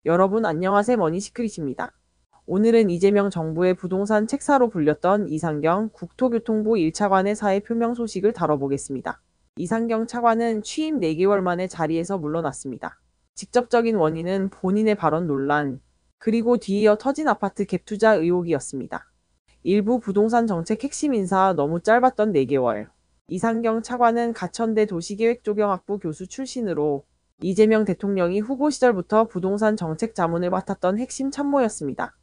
여러분 안녕하세요. 머니시크릿입니다. 오늘은 이재명 정부의 부동산 책사로 불렸던 이상경 국토교통부 1차관의 사의 표명 소식을 다뤄보겠습니다. 이상경 차관은 취임 4개월 만에 자리에서 물러났습니다. 직접적인 원인은 본인의 발언 논란, 그리고 뒤이어 터진 아파트 갭 투자 의혹이었습니다. 일부 부동산 정책 핵심 인사 너무 짧았던 4개월. 이상경 차관은 가천대 도시계획조경학부 교수 출신으로 이재명 대통령이 후보 시절부터 부동산 정책 자문을 맡았던 핵심 참모였습니다.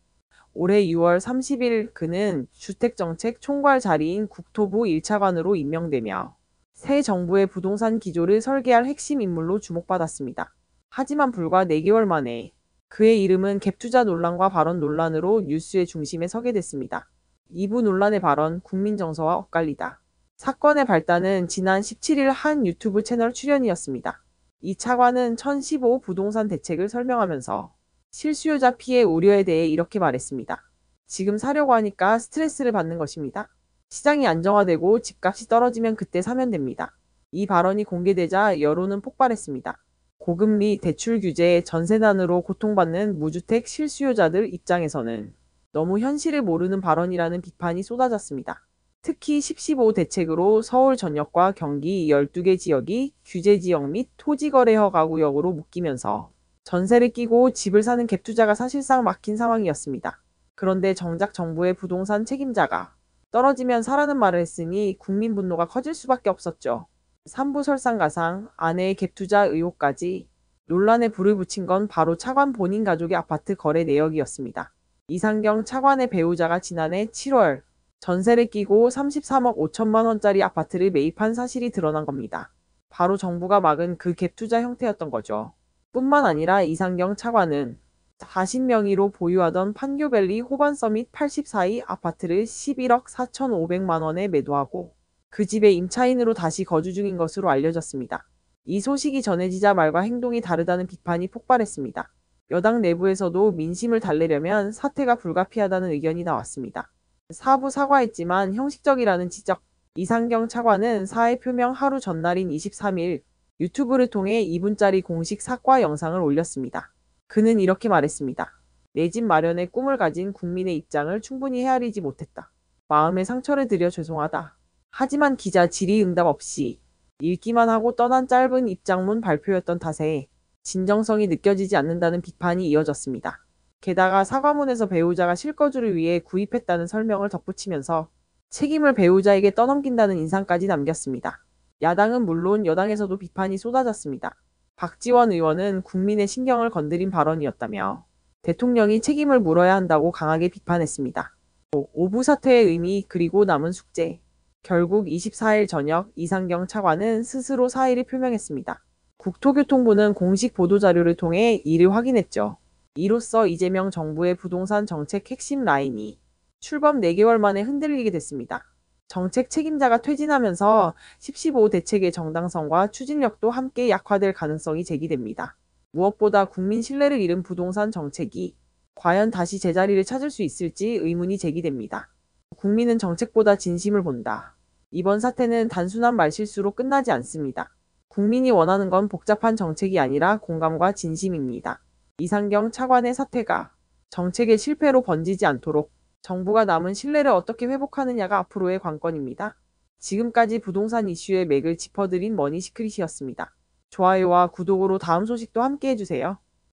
올해 6월 30일 그는 주택정책 총괄 자리인 국토부 1차관으로 임명되며 새 정부의 부동산 기조를 설계할 핵심 인물로 주목받았습니다. 하지만 불과 4개월 만에 그의 이름은 갭투자 논란과 발언 논란으로 뉴스의 중심에 서게 됐습니다. 이부 논란의 발언, 국민 정서와 엇갈리다. 사건의 발단은 지난 17일 한 유튜브 채널 출연이었습니다. 이 차관은 1015 부동산 대책을 설명하면서 실수요자 피해 우려에 대해 이렇게 말했습니다. 지금 사려고 하니까 스트레스를 받는 것입니다. 시장이 안정화되고 집값이 떨어지면 그때 사면 됩니다. 이 발언이 공개되자 여론은 폭발했습니다. 고금리, 대출 규제, 전세난으로 고통받는 무주택 실수요자들 입장에서는 너무 현실을 모르는 발언이라는 비판이 쏟아졌습니다. 특히 10.15 대책으로 서울 전역과 경기 12개 지역이 규제지역 및 토지거래허가구역으로 묶이면서 전세를 끼고 집을 사는 갭투자가 사실상 막힌 상황이었습니다. 그런데 정작 정부의 부동산 책임자가 떨어지면 사라는 말을 했으니 국민 분노가 커질 수밖에 없었죠. 삼부 설상가상, 아내의 갭투자 의혹까지 논란에 불을 붙인 건 바로 차관 본인 가족의 아파트 거래 내역이었습니다. 이상경 차관의 배우자가 지난해 7월 전세를 끼고 33억 5천만 원짜리 아파트를 매입한 사실이 드러난 겁니다. 바로 정부가 막은 그 갭 투자 형태였던 거죠. 뿐만 아니라 이상경 차관은 자신 명의로 보유하던 판교밸리 호반서밋 84이 아파트를 11억 4,500만 원에 매도하고 그 집에 임차인으로 다시 거주 중인 것으로 알려졌습니다. 이 소식이 전해지자 말과 행동이 다르다는 비판이 폭발했습니다. 여당 내부에서도 민심을 달래려면 사퇴가 불가피하다는 의견이 나왔습니다. 사부 사과했지만 형식적이라는 지적. 이상경 차관은 사의 표명 하루 전날인 23일 유튜브를 통해 2분짜리 공식 사과 영상을 올렸습니다. 그는 이렇게 말했습니다. 내 집 마련의 꿈을 가진 국민의 입장을 충분히 헤아리지 못했다. 마음의 상처를 드려 죄송하다. 하지만 기자 질의응답 없이 읽기만 하고 떠난 짧은 입장문 발표였던 탓에 진정성이 느껴지지 않는다는 비판이 이어졌습니다. 게다가 사과문에서 배우자가 실거주를 위해 구입했다는 설명을 덧붙이면서 책임을 배우자에게 떠넘긴다는 인상까지 남겼습니다. 야당은 물론 여당에서도 비판이 쏟아졌습니다. 박지원 의원은 국민의 신경을 건드린 발언이었다며 대통령이 책임을 물어야 한다고 강하게 비판했습니다. 오부 사퇴의 의미 그리고 남은 숙제. 결국 24일 저녁 이상경 차관은 스스로 사의를 표명했습니다. 국토교통부는 공식 보도자료를 통해 이를 확인했죠. 이로써 이재명 정부의 부동산 정책 핵심 라인이 출범 4개월 만에 흔들리게 됐습니다. 정책 책임자가 퇴진하면서 10.15 대책의 정당성과 추진력도 함께 약화될 가능성이 제기됩니다. 무엇보다 국민 신뢰를 잃은 부동산 정책이 과연 다시 제자리를 찾을 수 있을지 의문이 제기됩니다. 국민은 정책보다 진심을 본다. 이번 사태는 단순한 말실수로 끝나지 않습니다. 국민이 원하는 건 복잡한 정책이 아니라 공감과 진심입니다. 이상경 차관의 사퇴가 정책의 실패로 번지지 않도록 정부가 남은 신뢰를 어떻게 회복하느냐가 앞으로의 관건입니다. 지금까지 부동산 이슈의 맥을 짚어드린 머니시크릿이었습니다. 좋아요와 구독으로 다음 소식도 함께 해주세요.